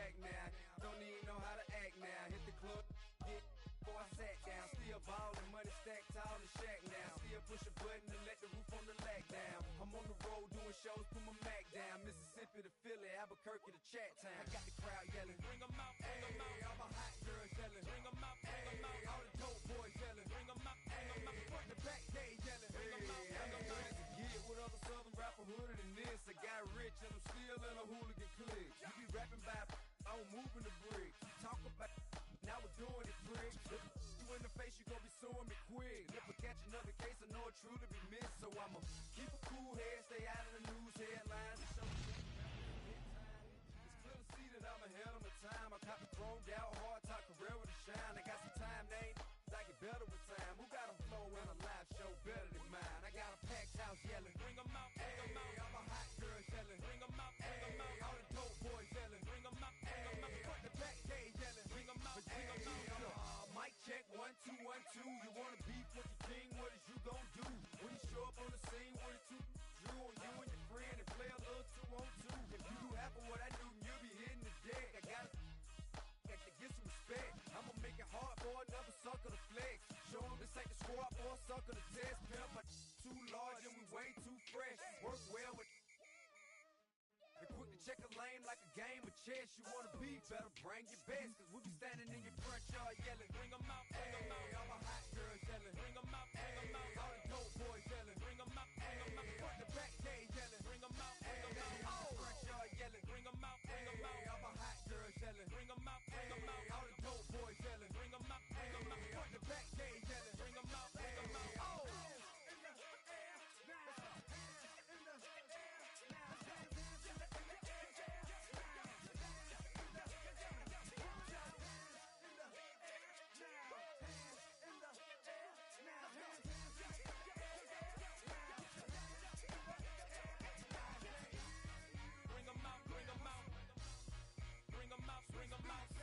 back now. Don't even know how to act now. Hit the club, get before I sat down. Still ballin', money stacked tall in the shack now. Still push a button and let the roof on the lag down. I'm on the road doing shows, put my Mac down. Mississippi to Philly, Albuquerque to Chat Town. I got the crowd yelling, bring 'em out, bring 'em out. All my hot girls yelling, bring 'em out, bring 'em out. All the dope boys yelling, bring 'em out, bring 'em out. Front the back gate yelling, bring 'em out, bring 'em out. To get with other southern rapper hooded than this. I got rich and I'm still in a hooligan clique. You be rapping by I'm moving the bricks. You talk about now we're doing it, prick. If you in the face, you gon' be suing me quick. And if I catch another case, I know it truly be missed. So I'ma keep a cool head, stay out of the news headlines, and show it's clear to see that I'm ahead of my time. I caught the chromed out, hard top career with a shine. I got some time, they ain't I get better with time. Who got a flow and a live show better than mine? I got a packed house yelling, bring 'em out, bring 'em out. All my hot girls yelling, bring 'em out, bring 'em out. All the dope boys yelling, bring 'em out, bring 'em out. Front the back gate yelling, bring 'em out, bring 'em out. Mic check, 1 2 1 2. You wanna beef with the king? What is you gon' do when you show up on the scene with a two drew on you and your friend and play a little 2 on 2? If you do half of what I do, you'll be hitting the deck. I gotta to get some respect. I'ma make it hard for another sucker to flex. Show 'em this ain't the squad or a sucker to test. Pimp, my too large and we way too fresh. Work well with and quick to check a lane like a game of chess. You wanna be better, bring your best. Cause we be standing in your front yard yelling, bring 'em out, bring 'em out. All my hot girls yelling, bring 'em out, bring 'em out. All the dope boys yelling, bring 'em out, bring 'em out. Front the back gate yelling, bring 'em out, bring 'em out. Oh, front yard yelling, bring 'em out, bring 'em out. All my hot girls yelling, bring 'em out, bring 'em out. All the dope boys yelling, bring 'em out, bring 'em out. Front the back gate yelling, bring 'em out, bring 'em out. Oh. Bring 'em out, bring 'em out.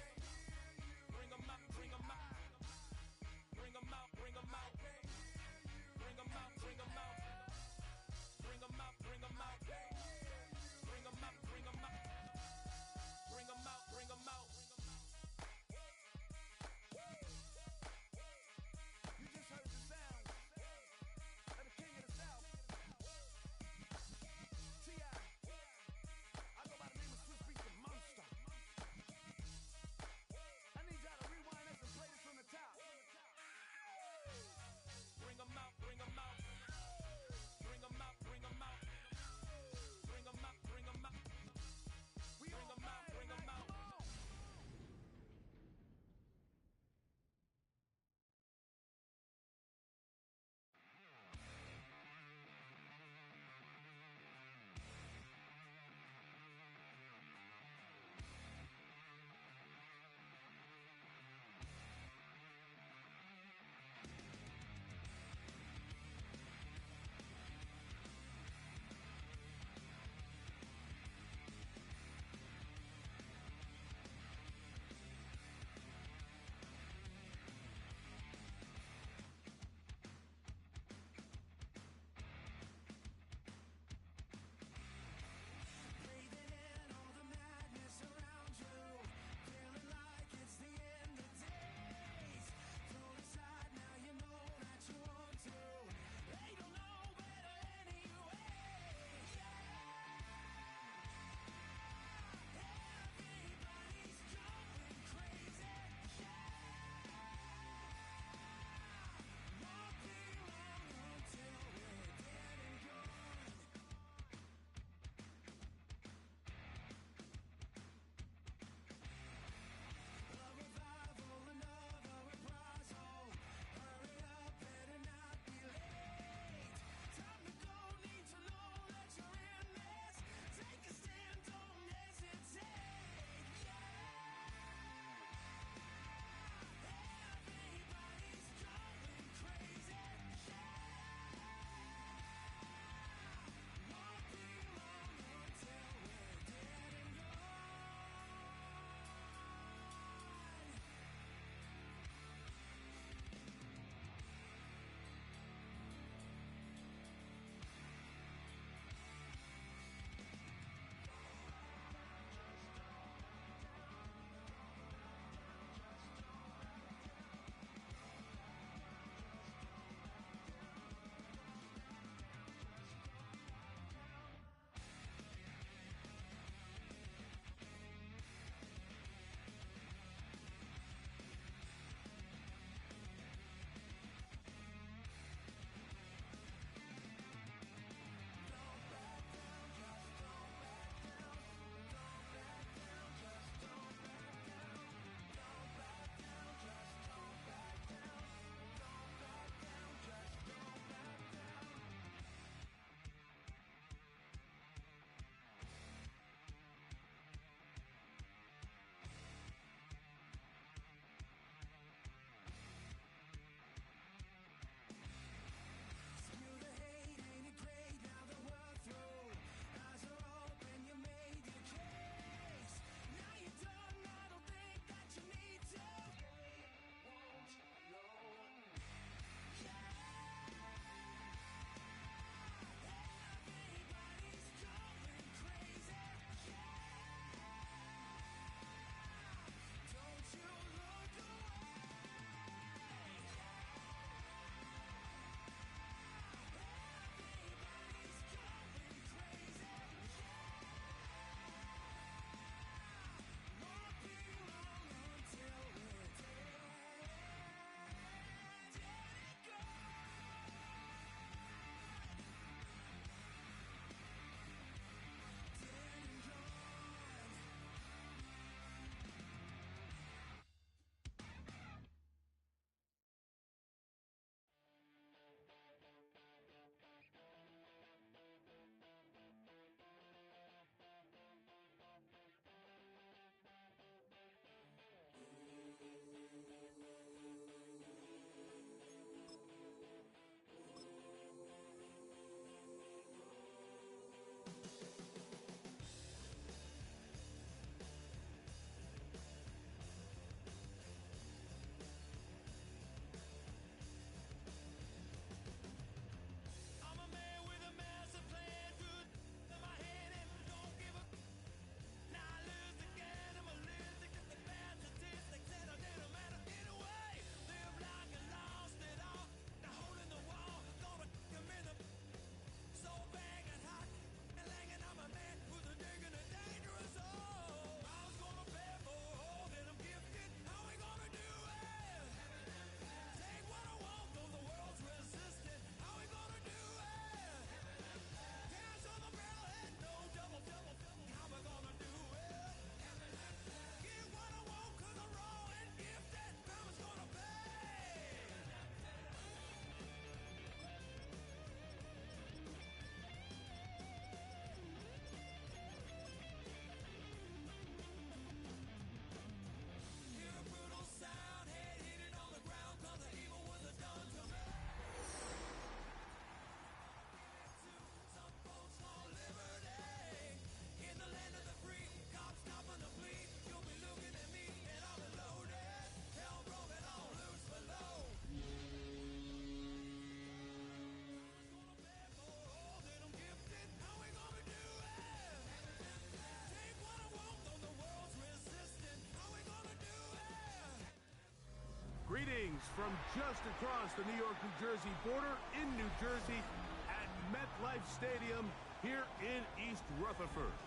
Greetings from just across the New York-New Jersey border in New Jersey at MetLife Stadium here in East Rutherford.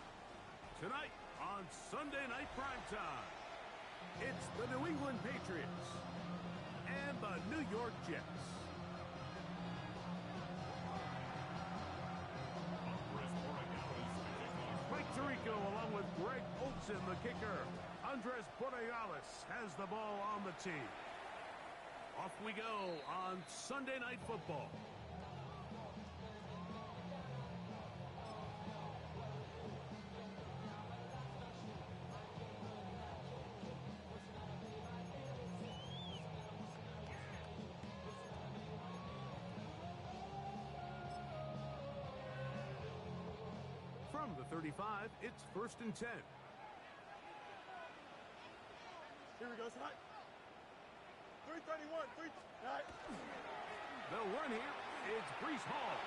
Tonight on Sunday Night Primetime, it's the New England Patriots and the New York Jets. Mike Tirico along with Greg Olsen, the kicker. Andres Borregales has the ball on the tee. Off we go on Sunday Night Football. From the 35, it's 1st and 10. Here we go, tonight. 331, 3... Right. They'll run here. It's Breece Hall.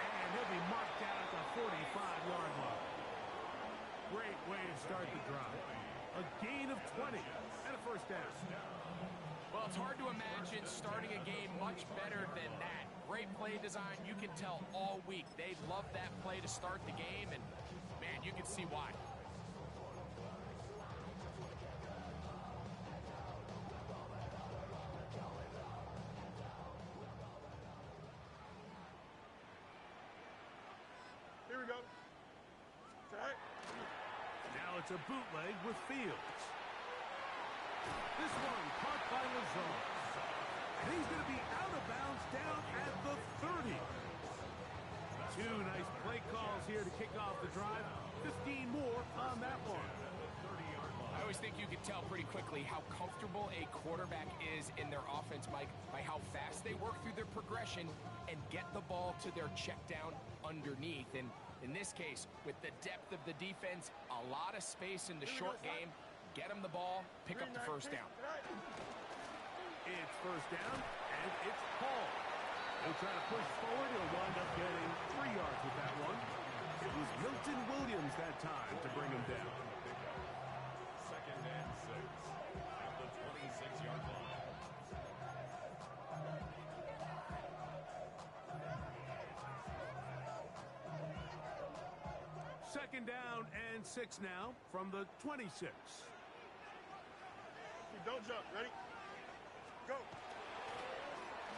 And he'll be marked down at the 45-yard line. Great way to start the drive. A gain of 20 and a first down. Well, it's hard to imagine starting a game much better than that. Great play design. You can tell all week they love that play to start the game, and, man, you can see why. Here we go. Right. Now it's a bootleg with Fields. This one caught by Lazard. And he's going to be out of bounds down at the 30. Two nice play calls here to kick off the drive. 15 more on that one. I always think you can tell pretty quickly how comfortable a quarterback is in their offense, Mike, by how fast they work through their progression and get the ball to their check down underneath. And in this case, with the depth of the defense, a lot of space in the short game, get them the ball, pick up the first down. It's first down, and it's Paul. He'll try to push forward. He'll wind up getting 3 yards with that one. It was Milton Williams that time to bring him down. 2nd and 6 at the 26-yard line. Second down and 6 now from the 26. Don't jump. Ready? Go.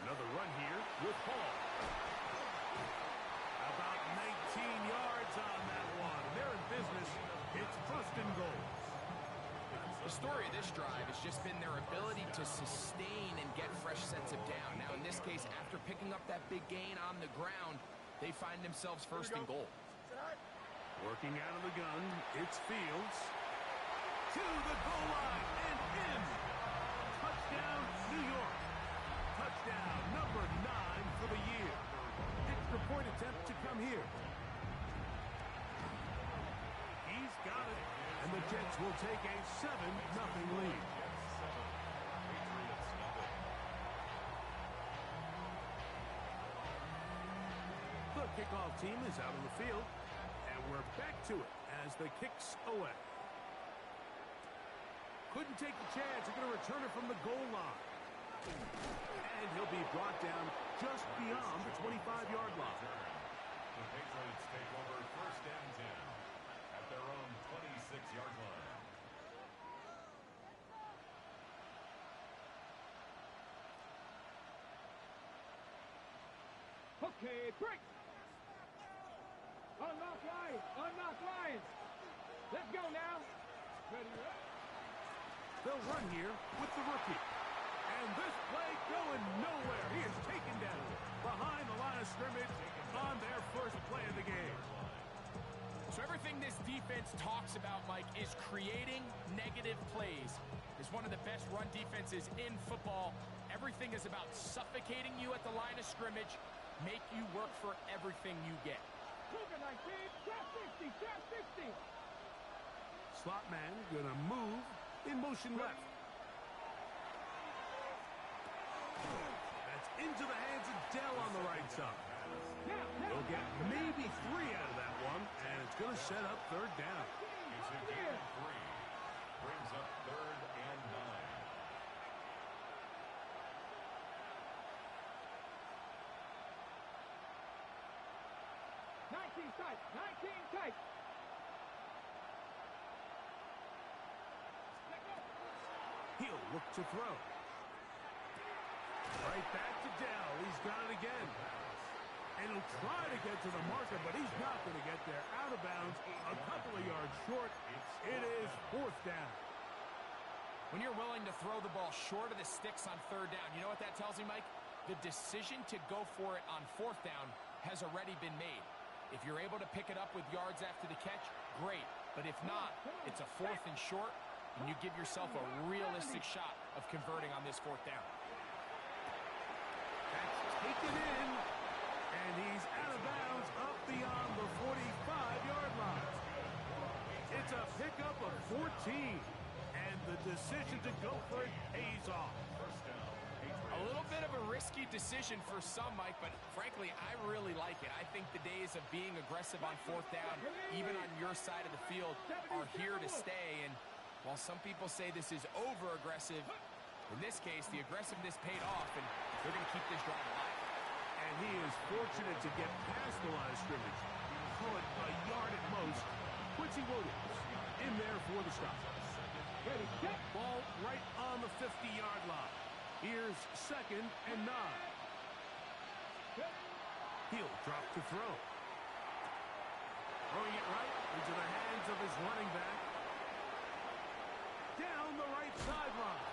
Another run here with Paul. About 19 yards on that one. They're in business. It's 1st and goal. The story of this drive has just been their ability to sustain and get fresh sets of down. Now, in this case, after picking up that big gain on the ground, they find themselves 1st and goal. Working out of the gun, it's Fields. To the goal line and in. Touchdown, New York. Touchdown number 9 for the year. Extra point attempt to come here. He's got it. And the Jets will take a 7-0 lead. The kickoff team is out on the field. And we're back to it as the kick's away. Couldn't take the chance. They're going to return it from the goal line. And he'll be brought down just beyond the 25-yard line. The Patriots take over 1st and 10 at their own 26-yard line. Okay, break. Unlock lines. Unlock lines. Let's go now. Ready up. They'll run here with the rookie. And this play going nowhere. He is taken down behind the line of scrimmage on their first play of the game. So everything this defense talks about, Mike, is creating negative plays. It's one of the best run defenses in football. Everything is about suffocating you at the line of scrimmage, make you work for everything you get. Cougar 19, trap 60, trap 60. Slot man gonna move in motion left. That's into the hands of Dell on the right side. He'll get maybe 3 out of that one, and it's gonna set up 3rd down. It's a gain of 3. Brings up 3rd and 9. tight. 19 tight. He'll look to throw. Right back to Dell. He's got it again. And he'll try to get to the marker, but he's not going to get there. Out of bounds, a couple of yards short. It is fourth down. When you're willing to throw the ball short of the sticks on third down, you know what that tells me, Mike? The decision to go for it on fourth down has already been made. If you're able to pick it up with yards after the catch, great. But if not, it's a fourth and short, and you give yourself a realistic shot of converting on this fourth down. That's taken in, and he's out of bounds up beyond the 45-yard line. It's a pickup of 14, and the decision to go for it pays off. A little bit of a risky decision for some, Mike, but frankly, I really like it. I think the days of being aggressive on fourth down, even on your side of the field, are here to stay. And while some people say this is over-aggressive, in this case, the aggressiveness paid off, and they're going to keep this drive alive. And he is fortunate to get past the line of scrimmage. Call it a yard at most. Quincy Williams in there for the stop. Ready, set. Ball right on the 50-yard line. Here's second and 9. He'll drop to throw. Throwing it right into the hands of his running back. Down the right sideline.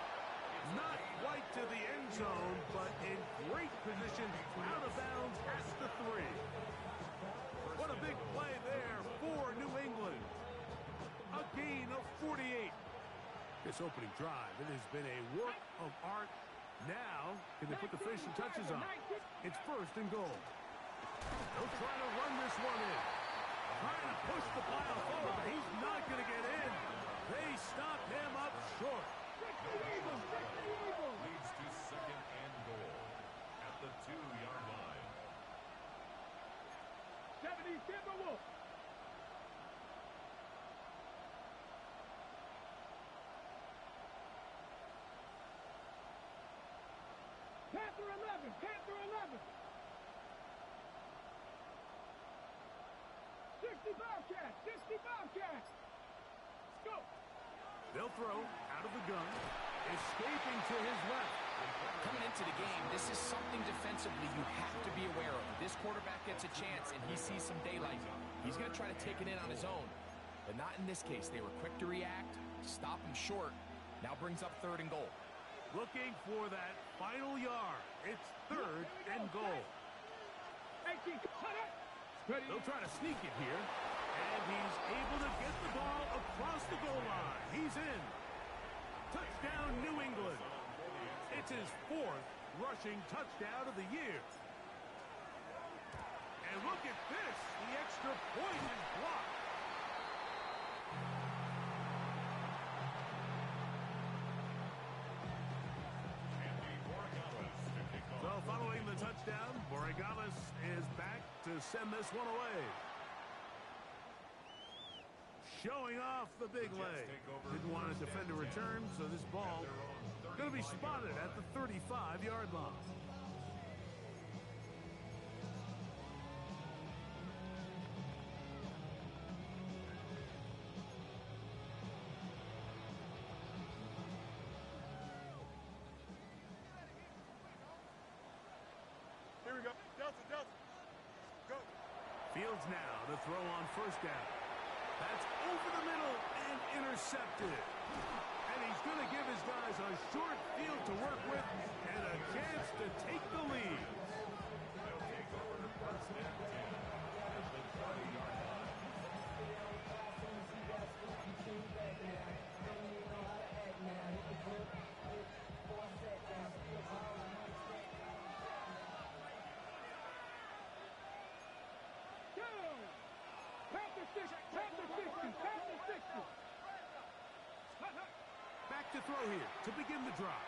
Not quite to the end zone, but in great position, out of bounds at the 3. What a big play there for New England. A gain of 48. This opening drive, it has been a work of art. Now, can they put the finishing touches on? It's first and goal. They'll try to run this one in. Trying to push the pile forward, but he's not going to get in. They stop him up short. Leads to second and goal at the 2-yard line. 70 Timberwolves. Panther 11, Panther 11. 60 Bobcats, 60 Bobcats. Let's go. They'll throw out of the gun, escaping to his left. Coming into the game, this is something defensively you have to be aware of. This quarterback gets a chance and he sees some daylight. He's going to try to take it in on his own. But not in this case. They were quick to react, stop him short. Now brings up third and goal. Looking for that final yard. It's third and goal. 18, cut it. Ready. They'll try to sneak it here. And he's able to get the ball across the goal line. He's in. Touchdown, New England. It's his 4th rushing touchdown of the year. And look at this. The extra point is blocked. So following the touchdown, Borregales is back to send this one away. Showing off the big leg. Didn't want to defend a return, so this ball going to be spotted at the 35-yard line. Here we go. Delta, Delta. Go. Fields now to throw on first down. That's over the middle and intercepted. And he's going to give his guys a short field to work with and a chance to take the lead. They'll take over first and 10 at the 20-yard line. Panther 60, Panther 60, Panther 60. Back to throw here to begin the drive.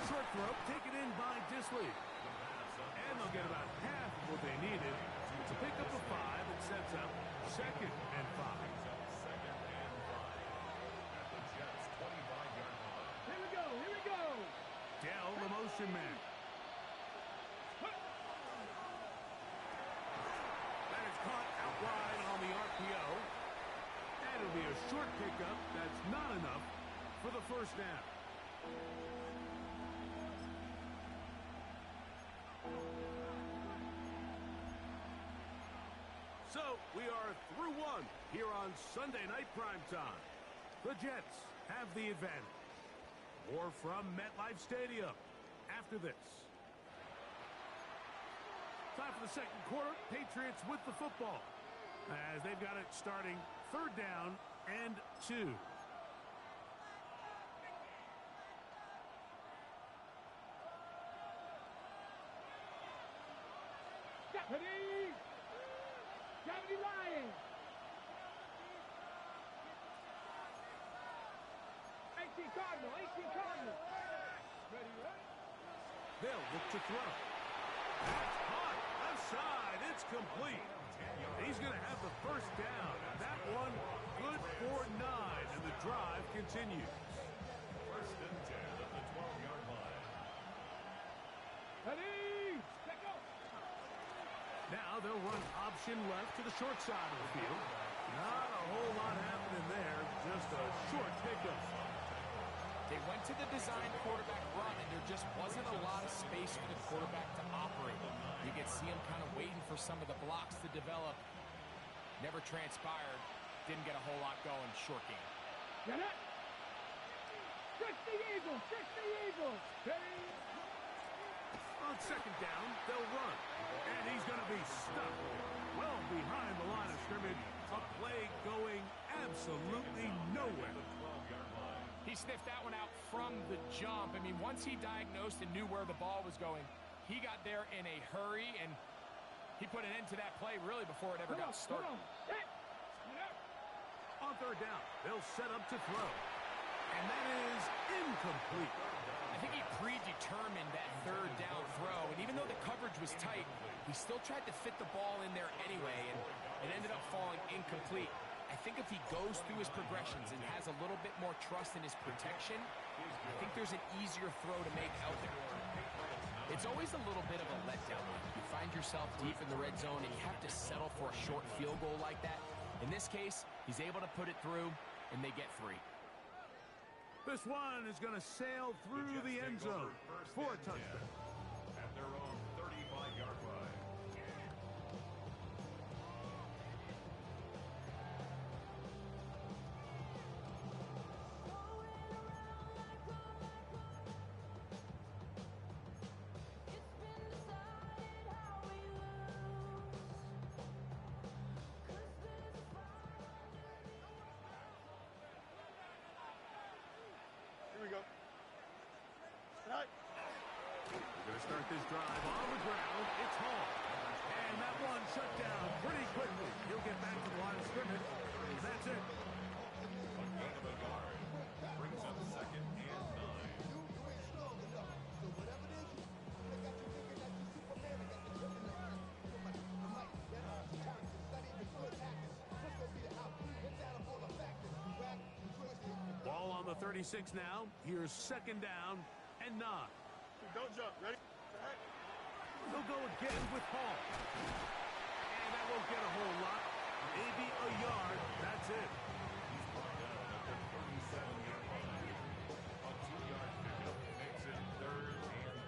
Short throw taken in by Disley. And they'll get about half of what they needed to pick up a 5 that sets up second and 5. Second and 5 at the Jets' 25-yard line. Here we go, here we go. Dell, the motion man. That is caught for the first down. So, we are through one here on Sunday Night Primetime. The Jets have the advantage. More from MetLife Stadium after this. Time for the second quarter. Patriots with the football as they've got it starting third down and 2. Deputy! Deputy Lions! 18 Cardinal, 18 Cardinal! Ready, right? They'll look to throw. That's hot. Left side. It's complete. He's going to have the first down. That one good for 9, and the drive continues. First and 10 at the 12-yard line. Ready! Let go! Now they'll run option left to the short side of the field. Not a whole lot happening there. Just a short pickup. They went to the design quarterback run, and there just wasn't a lot of space for the quarterback to operate. You could see him kind of waiting for some of the blocks to develop. Never transpired. Didn't get a whole lot going. Short game. Get it! Trick the Eagles! Trick the Eagles! Ready? On second down, they'll run. And he's going to be stuck well behind the line of scrimmage. A play going absolutely nowhere. He sniffed that one out from the jump. I mean, once he diagnosed and knew where the ball was going, he got there in a hurry, and he put an end to that play really before it ever got started. On third down, they'll set up to throw. And that is incomplete. I think he predetermined that third down throw, and even though the coverage was tight, he still tried to fit the ball in there anyway, and it ended up falling incomplete. I think if he goes through his progressions and has a little bit more trust in his protection, I think there's an easier throw to make out there. It's always a little bit of a letdown. You find yourself deep in the red zone and you have to settle for a short field goal like that. In this case, he's able to put it through, and they get 3. This one is going to sail through the end zone for a touchdown. At their own 35-yard line. Here we go. Right. We're going to start this drive on the ground. It's Hall. And that one shut down pretty quickly. He'll get back to the line of scrimmage. That's it. A gain of a yard. Brings up second and 9. Ball on the 36 now. Here's second down and 9. Don't jump. Ready? Right. They'll go again with Hall. And that won't get a whole lot. Maybe a yard. That's it. He's brought down at the 37-yard line. A 2-yard pickup makes it third and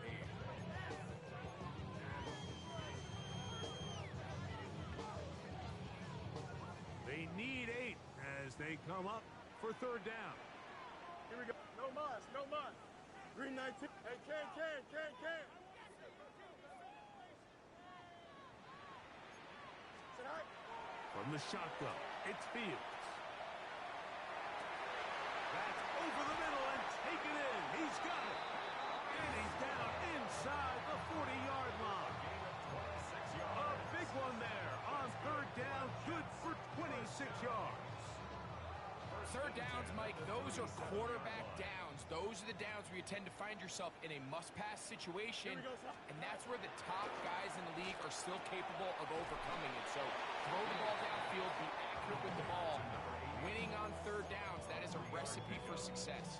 8. They need 8 as they come up for third down. Here we go. No mas. No mas. Green 19. Hey, can. Sit high. From the shotgun, it's Fields. That's over the middle and taken in. He's got it. And he's down inside the 40-yard line. A big one there on third down. Good for 26 yards. Third downs, Mike, those are quarterback downs. Those are the downs where you tend to find yourself in a must-pass situation, and that's where the top guys in the league are still capable of overcoming it. So throw the ball downfield, be accurate with the ball. Winning on third downs, that is a recipe for success.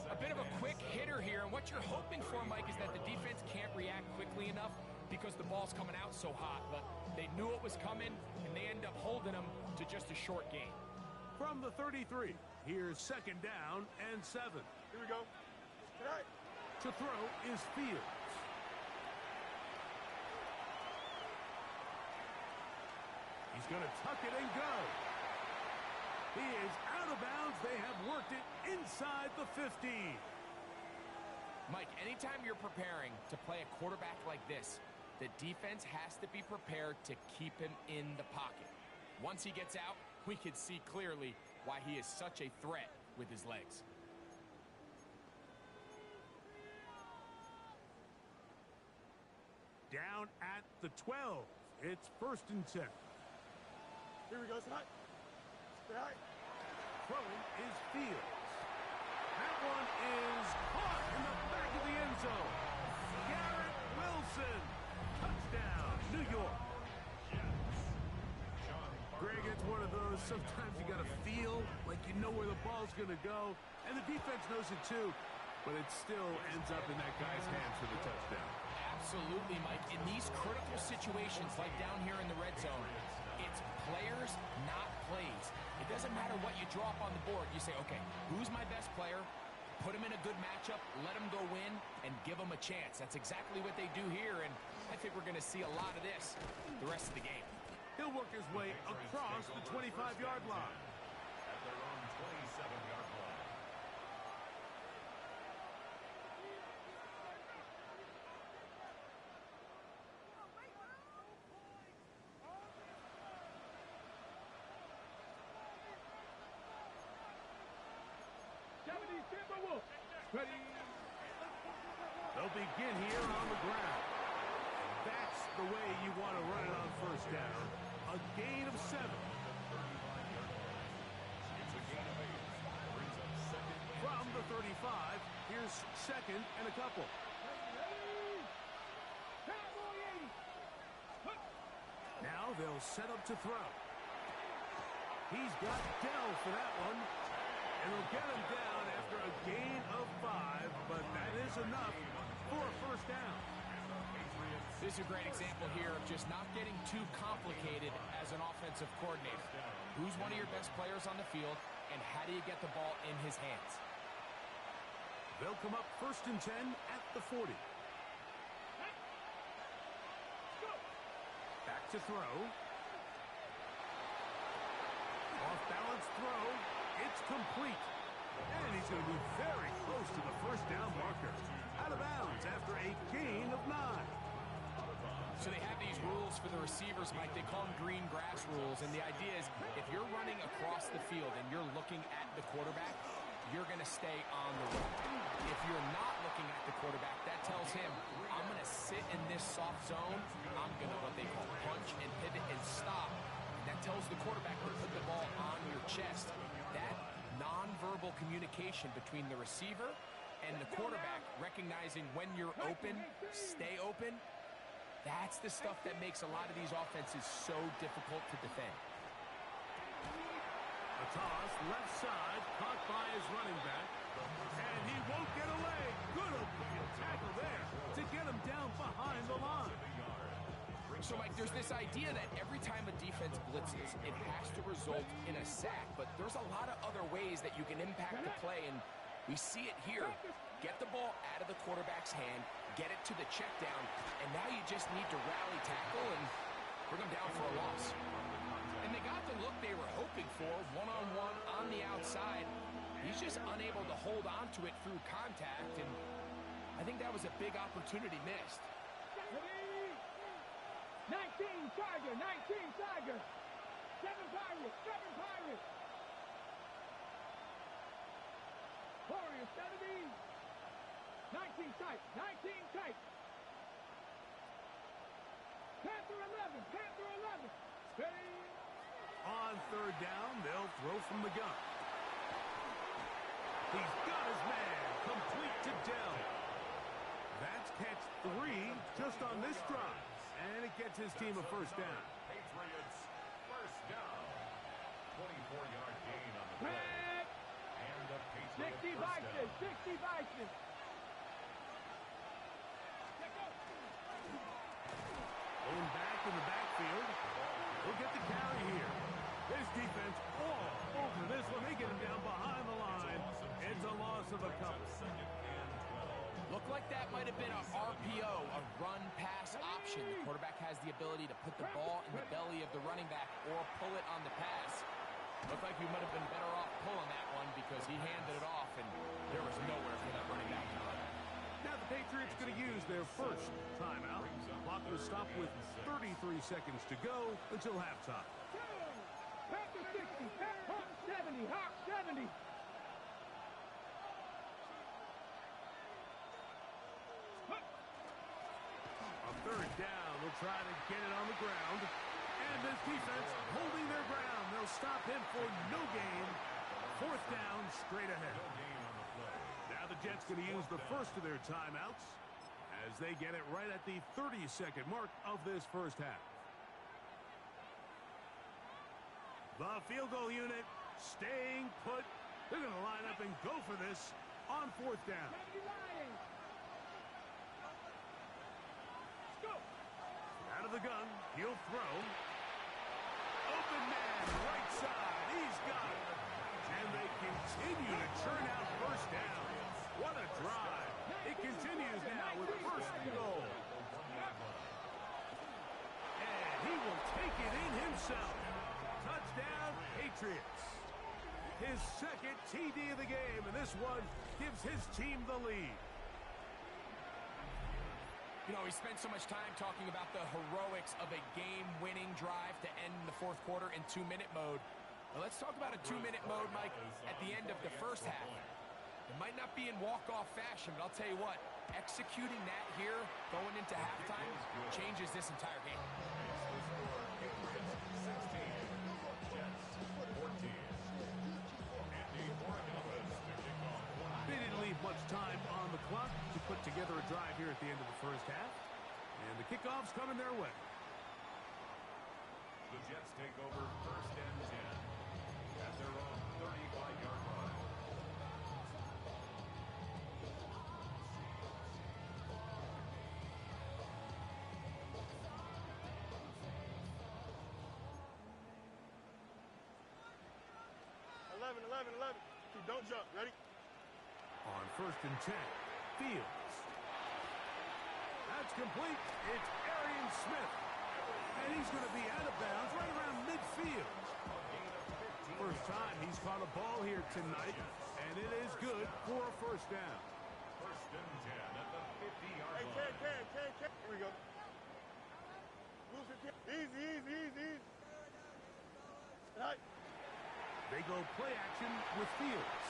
A bit of a quick hitter here, and what you're hoping for, Mike, is that the defense can't react quickly enough because the ball's coming out so hot, but they knew it was coming, and they end up holding them to just a short gain. From the 33, Here's second down and 7. Here we go. Tonight. To throw is Fields. He's going to tuck it and go. He is out of bounds. They have worked it inside the 15. Mike, anytime you're preparing to play a quarterback like this, the defense has to be prepared to keep him in the pocket. Once he gets out, we can see clearly why he is such a threat with his legs. Down at the 12. It's 1st and 10. Here we go, tonight. Tonight. Throwing is Fields. That one is caught in the back of the end zone. Garrett Wilson. Touchdown, New York. Greg, it's one of those, sometimes you got to feel like you know where the ball's going to go, and the defense knows it too, but it still ends up in that guy's hands for the touchdown. Absolutely, Mike. In these critical situations, like down here in the red zone, it's players, not plays. It doesn't matter what you draw up on the board. You say, okay, who's my best player? Put him in a good matchup, let him go win, and give him a chance. That's exactly what they do here, and I think we're going to see a lot of this the rest of the game. He'll work his way across the 25-yard line. At their own 27-yard line. Ready. They'll begin here on the ground. That's the way you want to run it on 1st down. A gain of 7. It's a gain of 8. Brings up 2nd. From the 35, here's 2nd and a couple. Now they'll set up to throw. He's got Dell for that one. And he'll get him down after a gain of 5, but that is enough for a 1st down. This is a great example here of just not getting too complicated as an offensive coordinator. Who's one of your best players on the field, and how do you get the ball in his hands? They'll come up 1st and 10 at the 40. Back to throw. Off balance throw. It's complete. And he's going to be very close to the 1st down marker. Out of bounds after a gain of 9. So they have these rules for the receivers, Mike. They call them green grass rules. And the idea is if you're running across the field and you're looking at the quarterback, you're going to stay on the run. If you're not looking at the quarterback, that tells him, I'm going to sit in this soft zone. I'm going to what they call punch and pivot and stop. And that tells the quarterback to put the ball on your chest. That nonverbal communication between the receiver and the quarterback, recognizing when you're open, stay open, that's the stuff that makes a lot of these offenses so difficult to defend. A toss, left side, caught by his running back, and he won't get away. Good open tackle there to get him down behind the line. So, Mike, there's this idea that every time a defense blitzes, it has to result in a sack, but there's a lot of other ways that you can impact the play, and we see it here. Get the ball out of the quarterback's hand, get it to the check down, and now you just need to rally tackle and bring them down for a loss. And they got the look they were hoping for, one-on-one on the outside. He's just unable to hold on to it through contact, and I think that was a big opportunity missed. 19 Tiger, 19 Tiger. 7 Pirates, 7 Pirates. Warriors, 70. 19 tight, 19 tight. Panther 11, Panther 11. Steady. On 3rd down, they'll throw from the gun. He's got his man, complete to Dell. That's catch 3 just on this drive. And it gets his team a 1st down. Patriots, 1st down. 24-yard gain on the play. And the Patriots 60 Vikings, 60 Vikings. Going back in the backfield. He'll get the carry here. This defense all over this one. They get him down behind that might have been a RPO, a run-pass option. The quarterback has the ability to put the ball in the belly of the running back or pull it on the pass. Looked like you might have been better off pulling that one because he handed it off, and there was nowhere for that running back to run. Now the Patriots going to use their first timeout. Clock will stop with 33 seconds to go until halftime. Packer 60, Hawk 70, Hawk 70. On third down, they'll try to get it on the ground. And this defense holding their ground. They'll stop him for no gain. Fourth down, straight ahead. Now the Jets going to use the first of their timeouts as they get it right at the 30-second mark of this first half. The field goal unit staying put. They're going to line up and go for this on fourth down. Out of the gun, he'll throw. Open man, right side, he's got it. And they continue to churn out first down. What a drive. It continues now with first and goal. And he will take it in himself. Touchdown, Patriots. His second TD of the game, and this one gives his team the lead. You know, we spent so much time talking about the heroics of a game-winning drive to end the fourth quarter in 2-minute mode. Now let's talk about a 2-minute mode, Mike, at the end of the first half. It might not be in walk-off fashion, but I'll tell you what, executing that here going into halftime changes this entire game. They didn't leave much time on the clock to put together a drive here at the end of the first half. And the kickoff's coming their way. The Jets take over first and 10 at their own 35-yard line. Don't jump. Ready? On first and 10, Fields. That's complete. It's Arian Smith. And he's going to be out of bounds right around midfield. First time he's caught a ball here tonight, and it is good for a first down. First and 10 at the 50-yard Hey, line. Ken. Here we go. Lose it, Ken. Easy. Right. They go play action with Fields.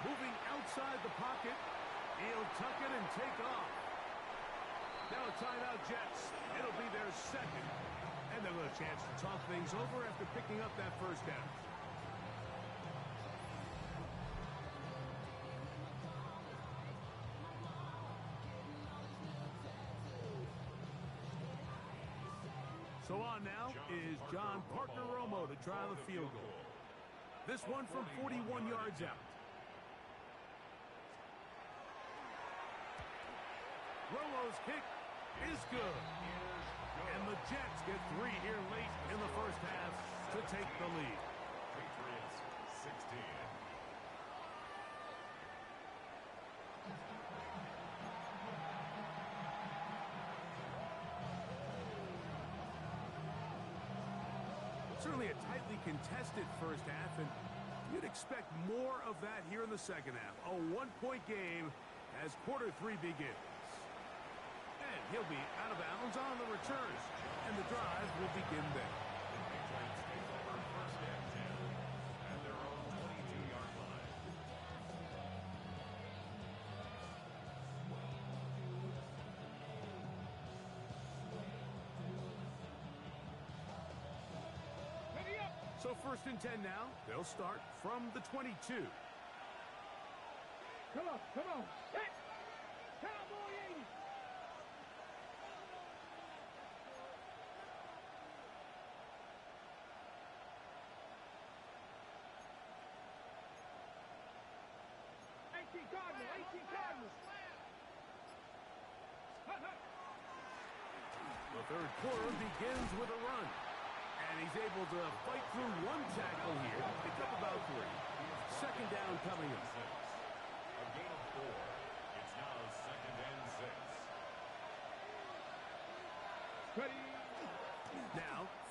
Moving outside the pocket. He'll tuck it and take off. Now a timeout, Jets. It'll be their second. And they'll get a chance to talk things over after picking up that first down. So on now is John Parker Romo to try the field goal. This one from 41 yards out. Romo's kick is good. And the Jets get 3 here late in the first half to take the lead. Patriots 16. Certainly a tightly contested first half, and you'd expect more of that here in the second half. A one-point game as quarter 3 begins. And he'll be out of bounds on the return, and the drive will begin there. The Patriots take over first and 10 at their own 22-yard line. So first and 10 now. They'll start from the 22. Come on. Set. Cowboy 80. Cardinals. The third quarter begins with a run. And he's able to fight through one tackle here. Pick up about 3. Second down coming up. A gain of 4. It's now second and 6.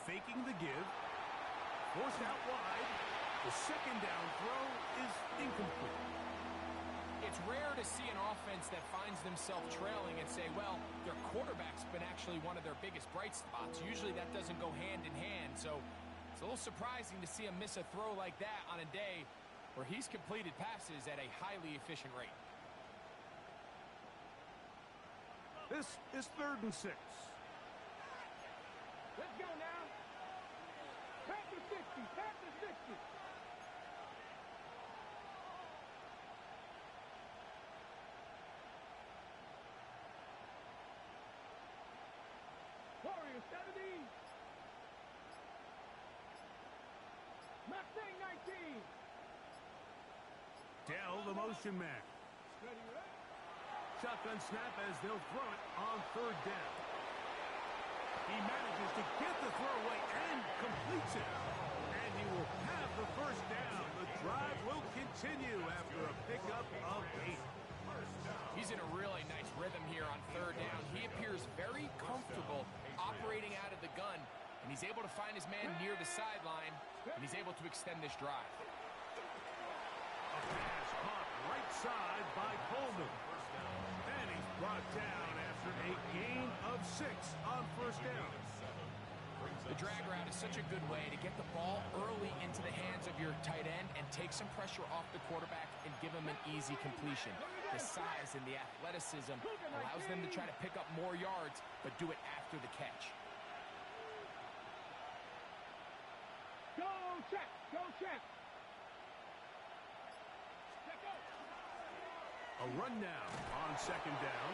faking the give. Forced out wide. The second down throw is incomplete. It's rare to see an offense that finds themselves trailing and say, well, their quarterback's been actually one of their biggest bright spots. Usually that doesn't go hand in hand, so it's a little surprising to see him miss a throw like that on a day where he's completed passes at a highly efficient rate. This is 3rd and 6. Let's go now. Panther 60, Panther 60. Warriors 70. Mustang 19. Dell, the motion man. Ready, right? Shotgun snap as they'll throw it on 3rd down. He manages to get the throw away and completes it. And he will have the 1st down. The drive will continue after a pickup of 8. He's in a really nice rhythm here on 3rd down. He appears very comfortable operating out of the gun, and he's able to find his man near the sideline, and he's able to extend this drive. A pass caught right side by Coleman. And he's brought down after a gain of 6 on 1st down. The drag route is such a good way to get the ball early into the hands of your tight end and take some pressure off the quarterback and give him an easy completion. The size and the athleticism allows them to try to pick up more yards, but do it after the catch. Go check, go check. Check out. A run now on 2nd down.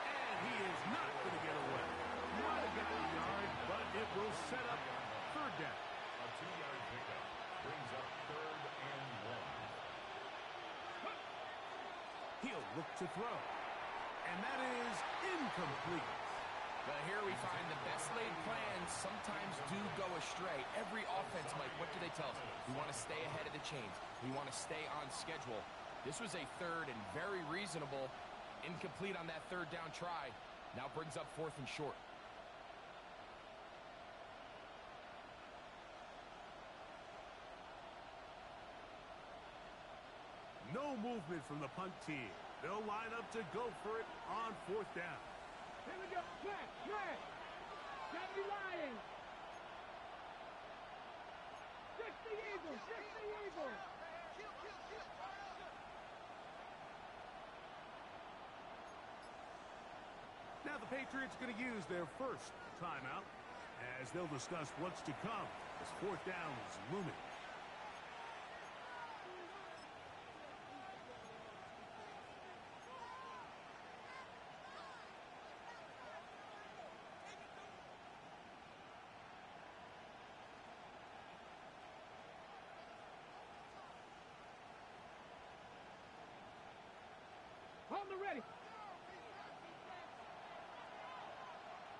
And he is not going to get away. Might have got a yard, but it will set up 3rd down. A 2-yard pickup brings up 3rd and 1. He'll look to throw. And that is incomplete. Well, here we find the best laid plans sometimes do go astray. Every offense, Mike, what do they tell us? We want to stay ahead of the chains. We want to stay on schedule. This was a 3rd and very reasonable. Incomplete on that 3rd down try. Now brings up 4th and short. No movement from the punt team. They'll line up to go for it on 4th down. Here we go. Smash, smash. 70 Lions. 60 Eagles, 60 Eagles. Now the Patriots going to use their 1st timeout as they'll discuss what's to come as 4th down is looming. On the ready.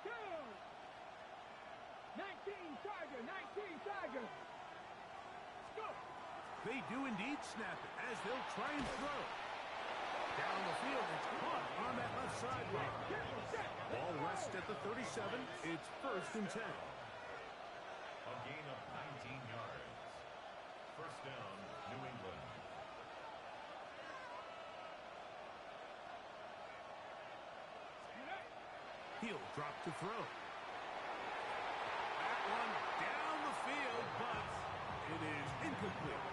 Go. 19 Tiger, 19 Tiger. Go. They do indeed snap it as they'll try and throw. Down the field, it's caught on that left sideline. Ball rests at the 37. It's 1st and 10. A gain of 19 yards. 1st down, New England. He'll drop to throw. That one down the field, but it is incomplete.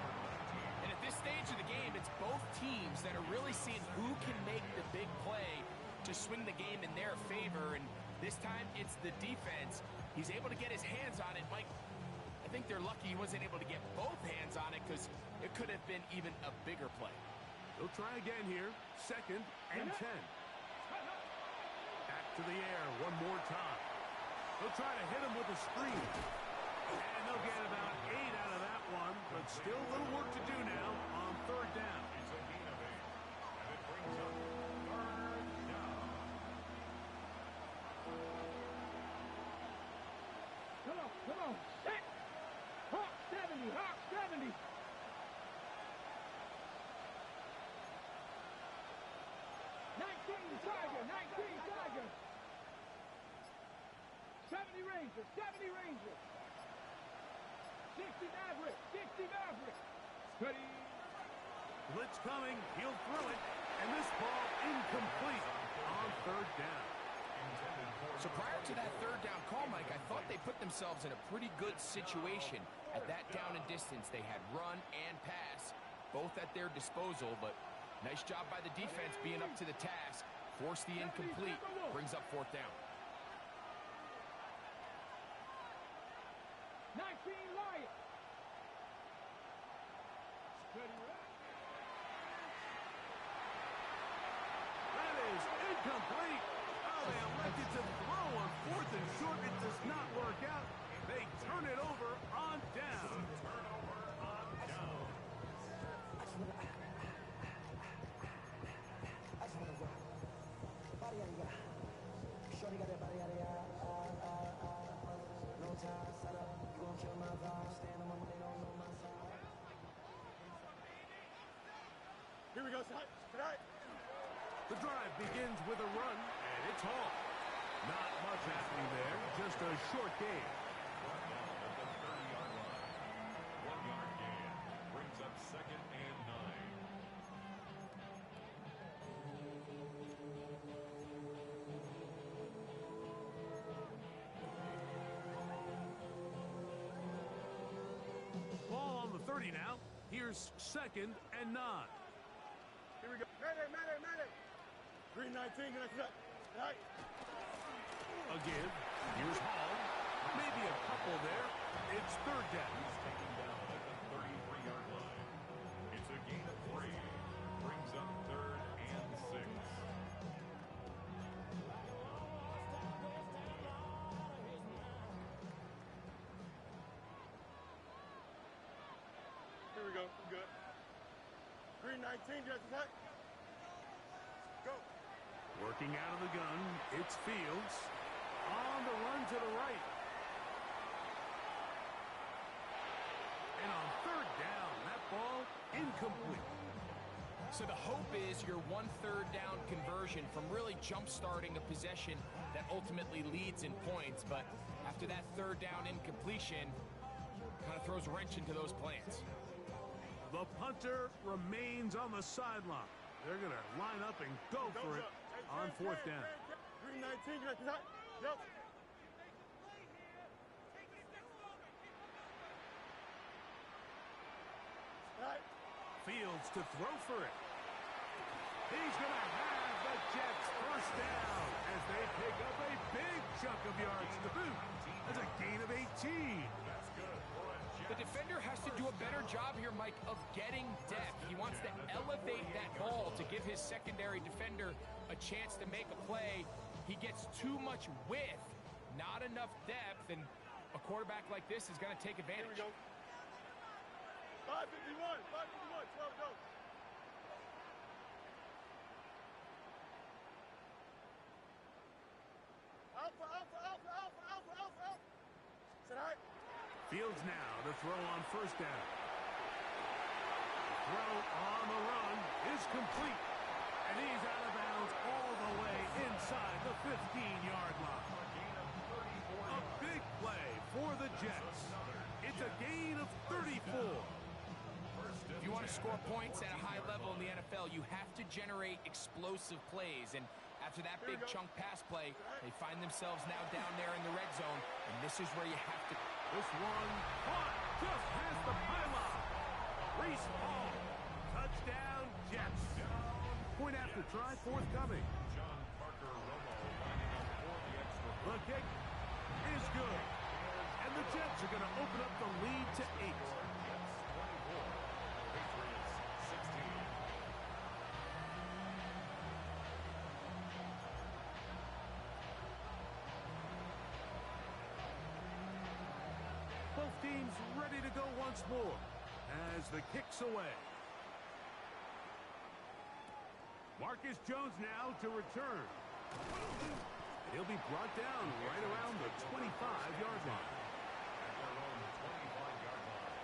And at this stage of the game, it's both teams that are really seeing who can make the big play to swing the game in their favor. And this time, it's the defense. He's able to get his hands on it. Mike, I think they're lucky he wasn't able to get both hands on it because it could have been even a bigger play. They'll try again here. 2nd and 10. Back to the air one more time. They'll try to hit him with a screen. And they'll get about 8 out of that one, but still a little work to do now on 3rd down. It's a gain of 8, and it brings up 3rd down. Come on, come on. Set. Hawk 70, Hawk 70. 19 Tiger, 19 Tiger. 70 Rangers, 70 Rangers. 60 Maverick. 60 Maverick. Steady. Blitz coming. He'll throw it. And this ball incomplete on third down. So prior to that third down call, Mike, I thought they put themselves in a pretty good situation. At that down and distance, they had run and pass, both at their disposal, but nice job by the defense being up to the task. Force the incomplete, brings up fourth down. 19 Lions. Steady. That is incomplete. Oh, they elected to throw on fourth and short. It does not work out. They turn it over on down. Here we go, tonight. The drive begins with a run, and it's Hall. Not much happening there, just a short game. At the 30-yard line. 1-yard gain. Brings up second and 9. Ball on the 30 now. Here's second and 9. Here we go. Mayday. Green 19, tonight. Again, here's Hall. Maybe a couple there. It's third down. He's taken down at the 33-yard line. It's a gain of 3. Brings up third and 6. Here we go. We're good. Green 19, tonight. Go. Working out of the gun, it's Fields. On the run to the right. And on third down, that ball incomplete. So the hope is your 1/3 down conversion from really jump-starting a possession that ultimately leads in points. But after that third down incompletion, kind of throws a wrench into those plans. The punter remains on the sideline. They're going to line up and go for it on fourth down. Green 19, tonight. Yep. Fields to throw for it. He's going to have the Jets first down as they pick up a big chunk of yards to boot. That's a gain of 18. The defender has to do a better job here, Mike, of getting depth. He wants to elevate that ball to give his secondary defender a chance to make a play. He gets too much width, not enough depth, and a quarterback like this is going to take advantage. Here we go. 5:51, 12 to go. Alpha. Tonight. Fields now to throw on first down. Throw on the run is complete. And he's out of bounds all the way inside the 15-yard line. A big play for the Jets. It's a gain of 34. If you want to score points at a high level in the NFL, you have to generate explosive plays. And after that big chunk pass play, they find themselves now down there in the red zone. And this is where you have to... This one caught just past the pylon. Reese Hall. Touchdown, Jets. Point after try forthcoming. John Parker Romo lining up for the extra point. The kick is good. And the Jets are going to open up the lead to 8. Jets 24. Patriots 16. Both teams ready to go once more as the kick's away. Marcus Jones now to return. He'll be brought down right around the 25-yard line. At their own 25-yard line.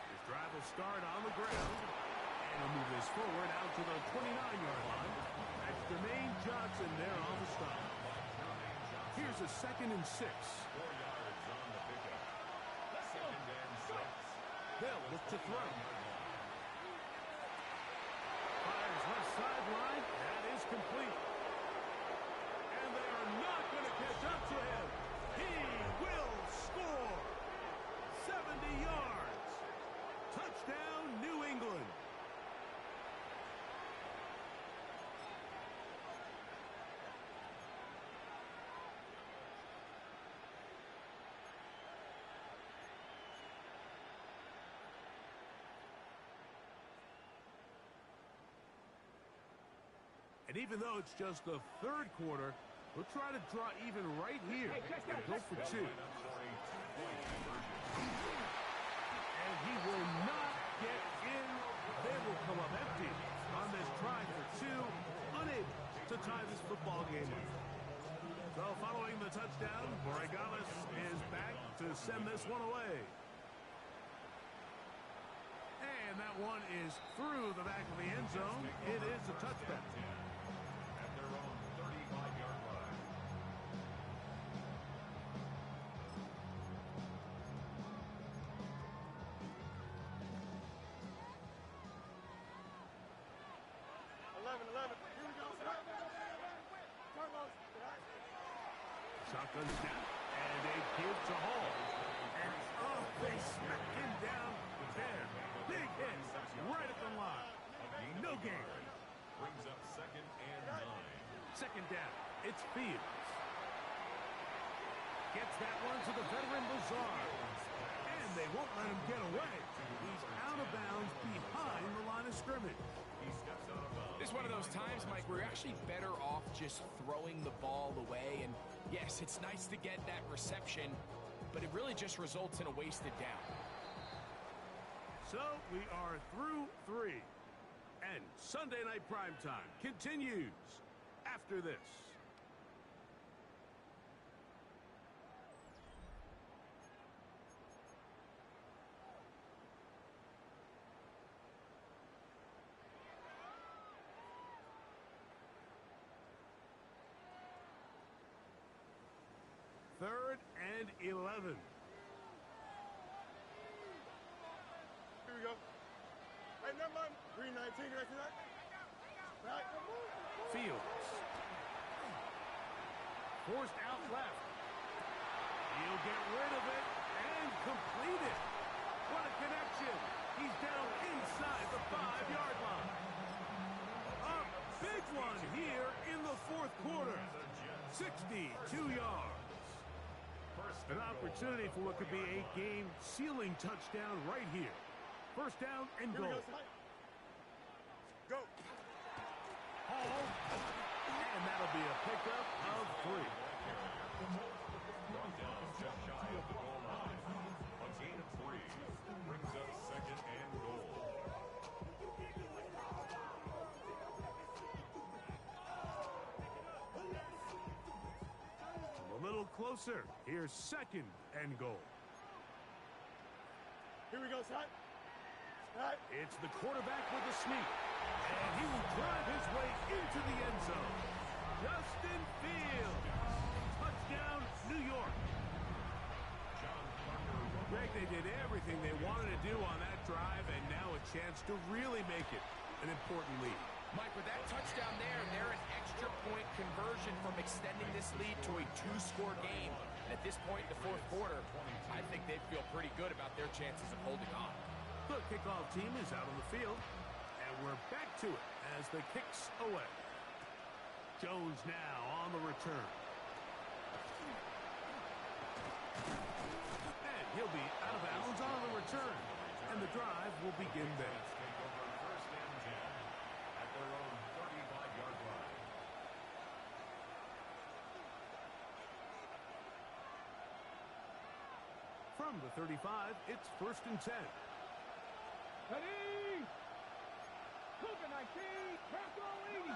This drive will start on the ground. And he'll move this forward out to the 29-yard line. That's Jermaine Johnson there on the stop. Here's a 2nd and 6. 4 yards on the pickup. 2nd and 6. They'll look to throw. Fires left sideline. That is complete. And they are not going to catch up to him. He will score. 70 yards. Touchdown, New England. And even though it's just the 3rd quarter, we'll try to draw even right here and go for 2. And he will not get in. They will come up empty on this try for 2, unable to tie this football game up. So following the touchdown, Borregales is back to send this one away. And that one is through the back of the end zone. It is a touchback. At their own 35-yard line. Shotgun snap, and a give to Hall. And they smack him down there. Big hit right at the line. No gain. Brings up 2nd and 9. 2nd down. It's Fields. Gets that one to the veteran Lazard. And they won't let him get away. He's out of bounds behind the line of scrimmage. He steps out of bounds. It's one of those times, Mike, where you're actually better off just throwing the ball away. And yes, it's nice to get that reception, but it really just results in a wasted down. So we are through 3. And Sunday Night Primetime continues after this. Third and 11. Here we go. Hey, never mind. Green 19, right to that. Right. Fields. Forced out left. He'll get rid of it and complete it. What a connection. He's down inside the 5-yard line. A big one here in the 4th quarter. 62 yards. An opportunity for what could be a game-sealing touchdown right here. 1st down and goal. Go. Hall. And that'll be a pickup of 3. Brought down just shy of the goal line. A gain of 3. Brings up 2nd and goal. A little closer. Here's 2nd and goal. Here we go, Scott. Scott. It's the quarterback with the sneak. And he will drive his way into the end zone. Justin Fields. Touchdown, New York. Greg, they did everything they wanted to do on that drive, and now a chance to really make it an important lead. Mike, with that touchdown there, they're an extra point conversion from extending this lead to a 2-score game. And at this point in the 4th quarter, I think they feel pretty good about their chances of holding on. The kickoff team is out on the field, and we're back to it as the kick's away. Jones now on the return. And he'll be out of bounds on the return, and the drive will begin there. Take over 1st and 10 at their own 35-yard line. From the 35, it's 1st and 10. Ready? Cougar 19, Purple 80.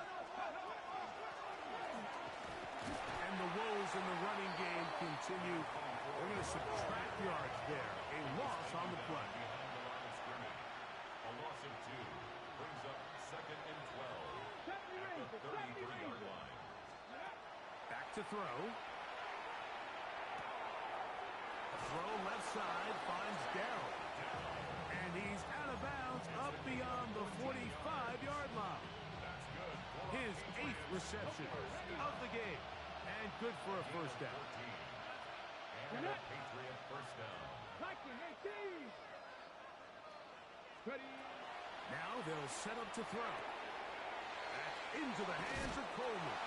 And the woes in the running game continue. We're going to subtract yards there. A loss on the play. Behind the line of scrimmage. Brings up 2nd and 12 at the 33-yard line. Back to throw. Throw left side finds Darrell. And he's out of bounds up beyond the 45-yard line. His 8th reception of the game. And good for a first down. And a Patriot first down. Liking 18. Ready. Now they'll set up to throw. That's into the hands of Coleman.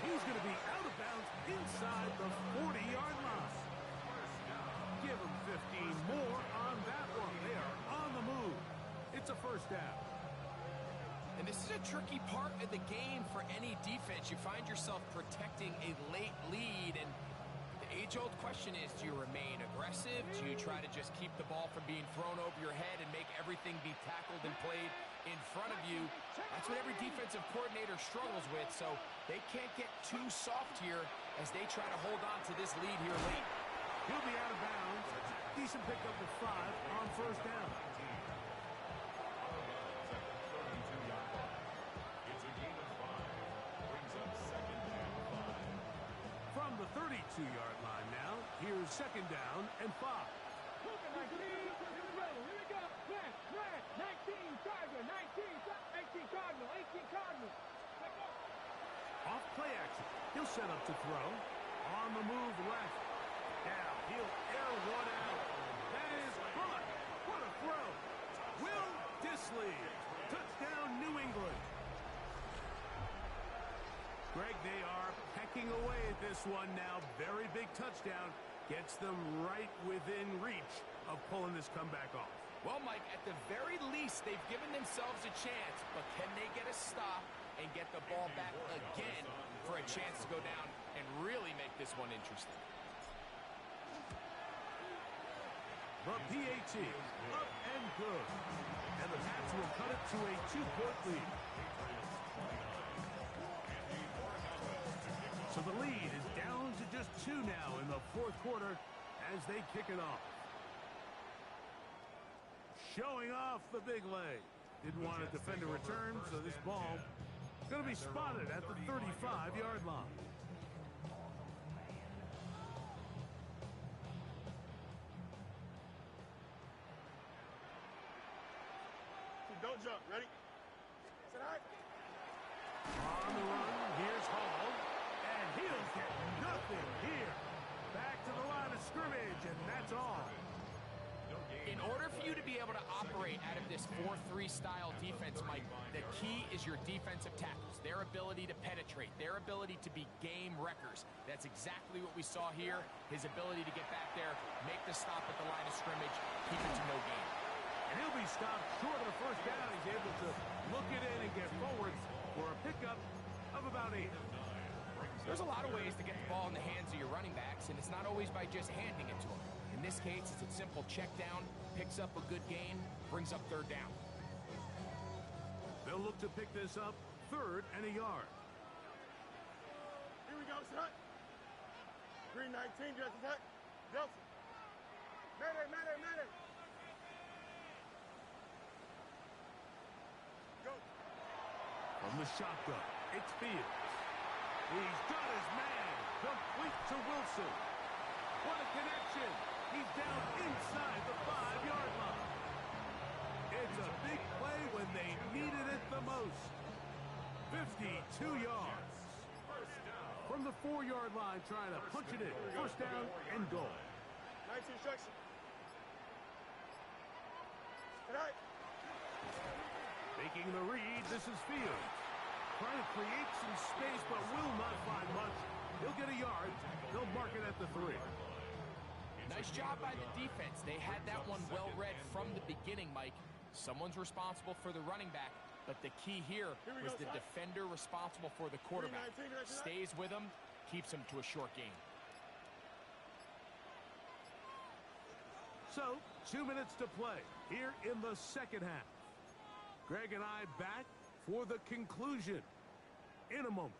He's going to be out of bounds inside the 40-yard line. Give him 15 more on that one. They are on the move. It's a first down. And this is a tricky part of the game for any defense. You find yourself protecting a late lead, and the age-old question is, do you remain aggressive? Do you try to just keep the ball from being thrown over your head and make everything be tackled and played in front of you? That's what every defensive coordinator struggles with, so they can't get too soft here as they try to hold on to this lead here late. He'll be out of bounds. Decent pickup of 5 on first down. It's a gain of 5. Brings up 2nd and 5. From the 32-yard line now, here's 2nd down and 5. 19. Here we go. Flat. 19. Charger. 19. 18 Cardinal. 18 Cardinal. Off play action. He'll set up to throw. On the move left. Now he'll air one out. That is caught. What a throw. Will Dissly. Touchdown, New England. Greg, they are pecking away at this one now. Very big touchdown. Gets them right within reach of pulling this comeback off. Well, Mike, at the very least, they've given themselves a chance, but can they get a stop and get the ball back again for a chance to go down and really make this one interesting? The PAT, up and good. And the Pats will cut it to a 2-point lead. So the lead is down to just 2 now in the 4th quarter as they kick it off. Showing off the big leg. Didn't want to defend a return, so this ball is going to be spotted at the 35-yard line. Don't jump. Ready? Set high. On the run, here's Hall. And he'll get nothing here. Back to the line of scrimmage, and that's all. In order for you to be able to operate out of this 4-3 style defense, Mike, the key is your defensive tackles, their ability to penetrate, their ability to be game wreckers. That's exactly what we saw here, his ability to get back there, make the stop at the line of scrimmage, keep it to no gain. And he'll be stopped short of the first down. He's able to look it in and get forward for a pickup of about 8. There's a lot of ways to get the ball in the hands of your running backs, and it's not always by just handing it to them. In this case, it's a simple check down, picks up a good gain, brings up 3rd down. They'll look to pick this up 3rd and a yard. Here we go, son. Green 19, just attack. Delta. Mayday. Go. From the shotgun, it's Fields. He's got his man. Complete to Wilson. What a connection. He's down inside the 5-yard line. It's a big play when they needed it the most. 52 yards. From the 4-yard line, trying to punch it in. First down and goal. 19 instruction. Tonight. Making the read, this is Fields. Trying to create some space, but will not find much. He'll get a yard. They'll mark it at the 3. Nice job by the defense. They had that one well read from the beginning, Mike. Someone's responsible for the running back, but the key here was the defender responsible for the quarterback. Stays with him, keeps him to a short gain. So, 2 minutes to play here in the 2nd half. Greg and I back for the conclusion in a moment.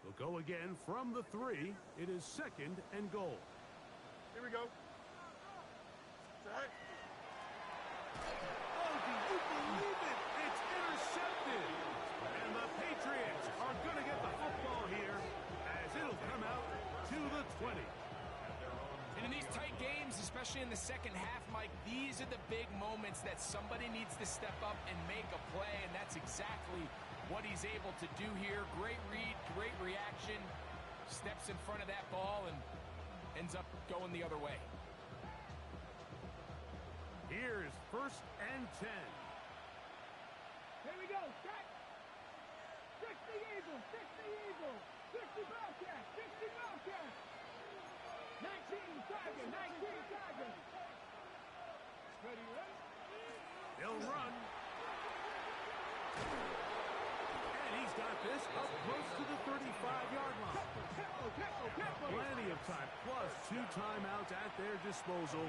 They'll They'll go again from the 3. It is 2nd and goal. Here we go. Set. Oh, do you believe it? It's intercepted. And the Patriots are going to get the football here as it'll come out to the 20. And in these tight games, especially in the second half, Mike, these are the big moments that somebody needs to step up and make a play, and that's exactly what he's able to do here. Great read, great reaction, steps in front of that ball and ends up going the other way. Here's 1st and 10. Here we go. Set. 60 Eagles. 60 Eagles. 60 Bobcats. 60 Bobcats. 19 Tigers. 19 Tigers. Ready, ready? They'll run. And he's got this up close to the 35-yard line. Plenty of time, plus 2 timeouts at their disposal.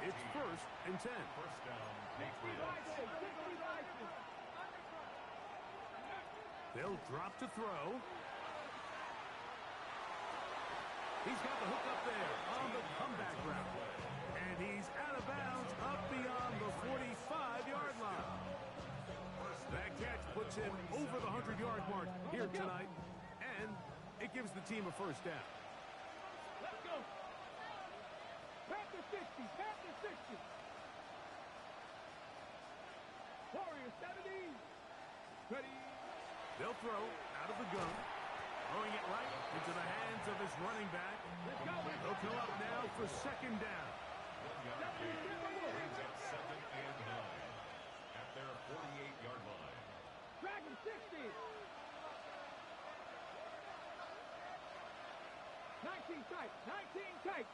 It's 1st and 10. First down, Patriots. They'll drop to throw. He's got the hook up there on the comeback route. And he's out of bounds up beyond the 45-yard line. That catch puts him over the 100-yard mark here tonight. And it gives the team a first down. Let's go. Panther 60. Panther 60. Warriors 70. Ready. They'll throw out of the gun. Throwing it right into the hands of his running back. They'll come up now for 2nd down. Brings up 2nd and 9 at their 48-yard line. Dragon 60. 19 tight. 19 tight.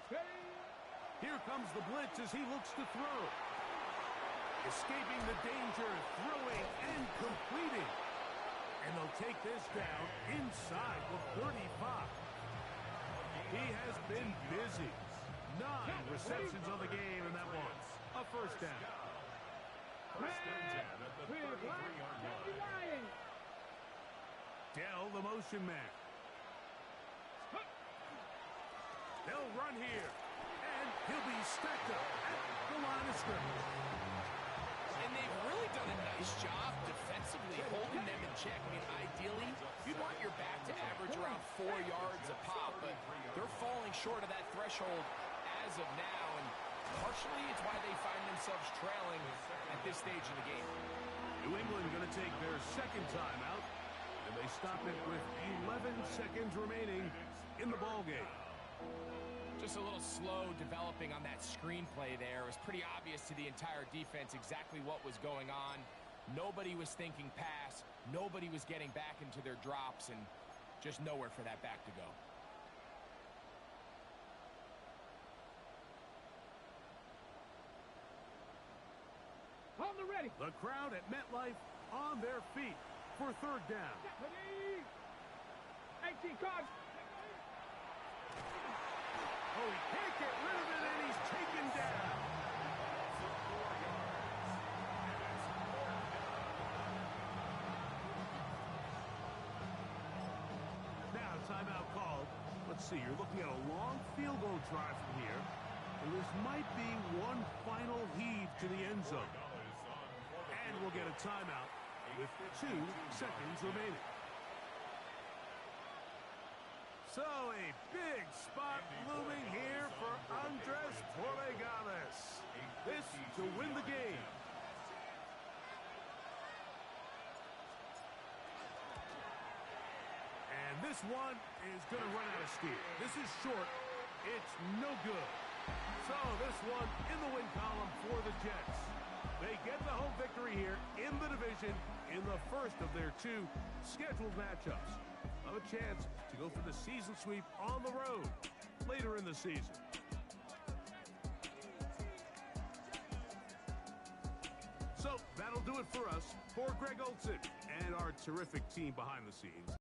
Ready. Here comes the blitz as he looks to throw. Escaping the danger, throwing and completing. And they'll take this down inside the 35. He has been busy. 9 receptions on the game, and that one a first down. First and 10 at the 33-yard line. Dell, the motion man. They'll run here, and he'll be stacked up at the line of scrimmage. And they've really done a nice job defensively holding them in check. I mean, ideally, you'd want your back to average around 4 yards a pop, but they're falling short of that threshold as of now, and partially it's why they find themselves trailing at this stage in the game. New England going to take their 2nd timeout, and they stop it with 11 seconds remaining in the ballgame. Just a little slow developing on that screenplay there. It was pretty obvious to the entire defense exactly what was going on. Nobody was thinking pass. Nobody was getting back into their drops, and just nowhere for that back to go. On the ready. The crowd at MetLife on their feet for 3rd down. Ready. 18 cards. Oh, he can't get rid of it, and he's taken down. Now, timeout called. Let's see, you're looking at a long field goal drive from here. And this might be one final heave to the end zone. And we'll get a timeout with 2 seconds remaining. So a big spot looming here for Andres Torregales. This to win the game. And this one is going to run out of steam. This is short. It's no good. So this one in the win column for the Jets. They get the home victory here in the division in the first of their 2 scheduled matchups. A chance to go for the season sweep on the road later in the season. So that'll do it for us. For Greg Olson and our terrific team behind the scenes,